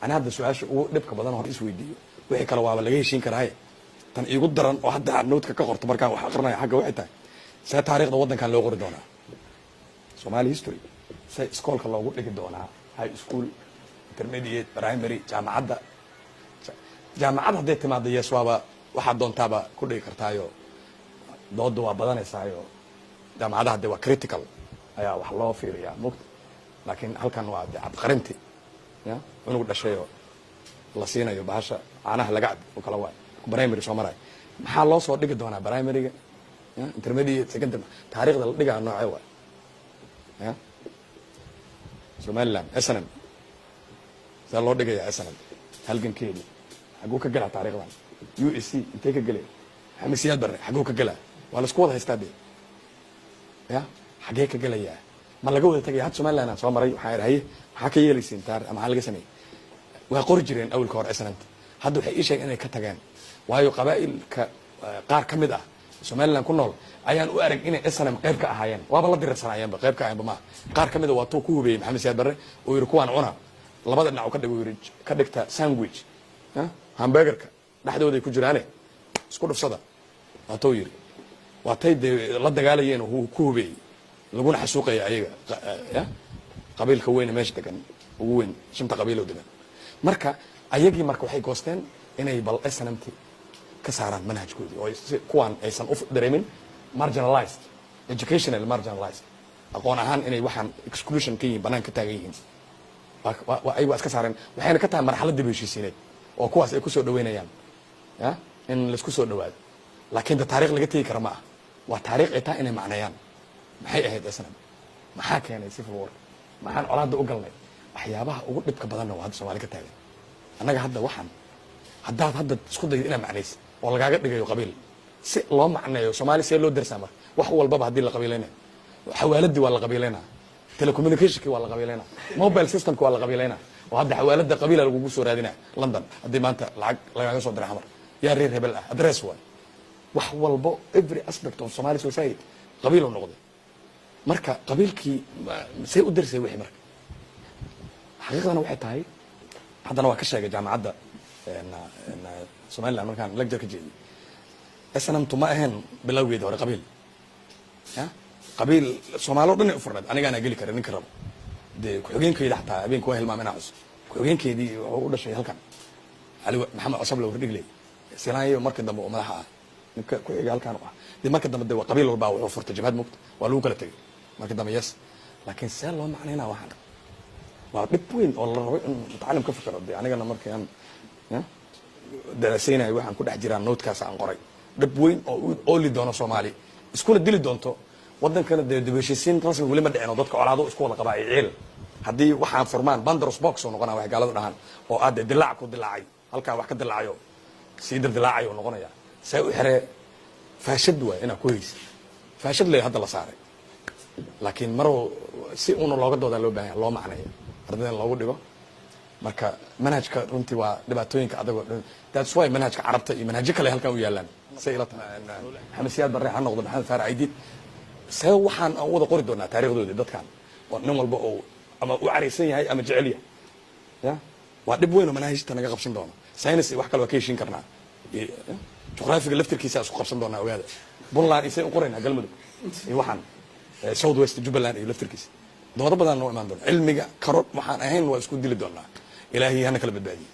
أنا هذا السؤال ودبك بدنا هو إسويديو وحي كلا وابا لقيه شين كراهي تن يقول درن وحد النوت كقرط بركان وحقرنا حاجة وحدة سا تاريخ ده كان لو غير دونا سومالي هيستوري سا سكول كان لو غير لك دونا هاي سكول intermediate برايمري جامعة هذه تمادية سوابا واحد دون تابا كله كرتايو ضد وبدن سايو جامعة هذه وكريتيكال أيا وحلا في ريا مكت لكن هل كان واحد عبقرنتي يا ونقول الشيء الله سينا يباشا أنا هلا قاعد وكلاوي برايمري شو مراي محل الله صور دقة دونا برايمري يا intermediate سكند تاريخ دقة نوع عوا يا سومالان أسنم سأل الله دقة يا أسنم هل كان كيلي حقوق الجلع تاريخ ذا USC انتيك الجلع حمسيات برا حقوق الجلع ولا سكواد هيستدي يا حقيقة الجلع يا ما لقوا تجي هات سومال أنا سوام مري وحير هي حكي لي سنتار أما حلقة سنة ويقول جرين أول كور أسنت هذا حقيقي شيء أنا كتجان وهاي قبائل قار كمدة سومال لنا كنا أيان وأرق إن أسنم قرب كأحيان وابلا درس أيان بقرب كأحيان بما قار كمدة واتوكو بي حمسيات برا ويركوان عنا لبعض الناس كده ويرج كدكتا ساندويتش ها همبرجر dhexdooda ku jiraan isku dhufsada wato yiri watay la dagaalayeen oo ku hubay laguna xasuuqay ayaga ya qabiilka weyn meesha degan ugu weyn shanta qabiil oo degan marka ayagii marka waxay goosteen inay bal SNMT ka saaraan manhajkoodii oo kuwan aysan u dareemin marginalized educational marginalized aqoon ahaan inay waxaan exclusion ka yihiin banaan ka taagan yihiin ay wax ka saareen waxayna ka tahay marxaladii heshiisiineed oo kuwaas ay ku soo dhaweynayaan ya in la isku soo dhawaado laakiin taariikh laga tagi karo ma ah waa taariikh ay tahay inay macnayaan maxay ahayd asnam maxaa keenay civil war maxaan colaadda u galnay waxyaabaha ugu dhibka badan waa Soomaali ka taagan annaga hadda waxaan hadda isku day inay macnays oo lagaaga dhigayo qabiil si loo macnayo Soomaali si loo darsaa mar wax walba hadii la qabiileynaa xawaaladii waa la qabiileynaa telecommunicationki waa la qabiileynaa mobile systemki waa la qabiileynaa وهذا حوالد قبيلة لوجو سورادنا لندن هذه ما أنت لعج صدر حمر يا رير هبل أدرس واي وحول بو every aspect of Somali society قبيلة ونقطة مركا قبيل كي سيء درس وحي مركا حقيقة أنا واحد هاي هذا أنا وكشة جامعة عدا إن Somali الأمريكان لقجر كجيل أنا ما هن بلوجي ده قبيل ها قبيل Somali ربنا يفرد أنا جانا أقول لك أنا نكرم de ku-xigeenkeeda xataa habeenku waa hilmaameen cusub ku-xigeenkeedii wuxuu u dhashay halkan cali maxamed cusub loo dhiglay silaayo markii dambe oo madaxa ah ninka ku-xiga halkan ah de markii dambe waa qabiil walba wuxuu furtay jabhad mugta waa lagu kala tagay markii dambe yes laakiin see loo macnaynaa waxaan waa dhib weyn oo la rabo in mutacallim ka fikiro de anigana markii aan daraasaynayo waxaan ku dhex jiraa noodkaas aan qoray dhib weyn oo ooli doono Soomaali iskuna dili doonto waddankana dibashisiin rasmi wali ma dhicin oo dadka colaado isku wada qabaa ciil hadii waxaan furmaan bandros box oo noqonaa wax gaalada dhahan oo aad dilaac ku dilaacay halka wax ka dilaacayo siidir dilaacayo noqonaya say u xiree faashad way ina ku heys faashad leh hadda la saaray laakiin maro si uu looga dooda loo baahan loo macnayo ardayda loogu dhigo marka manhajka runtii waa dhibaatooyinka adago that's why manhajka carabta iyo manhajka kale halka u yaalaan say ila xamasiyaad barre ha noqdo maxamed faar aydid see waxaan aan wada qori doonaa taariikhdooda dadkan oo nin walba oo ama u careysan yahay ama jecel yahay ya waa dhib weyn oo manhajta naga qabsan doono science wax kale waa ka heshiin karnaa juqraafiga laftirkiisa isku qabsan doonaa ogaada Puntland isay u qorayna galmudug iyo waxaan South West Jubaland iyo laftirkiisa doodo badan oo imaan doona cilmiga karod waxaan ahayn waa isku dili doonaa ilaahay hana kala badbaadiyo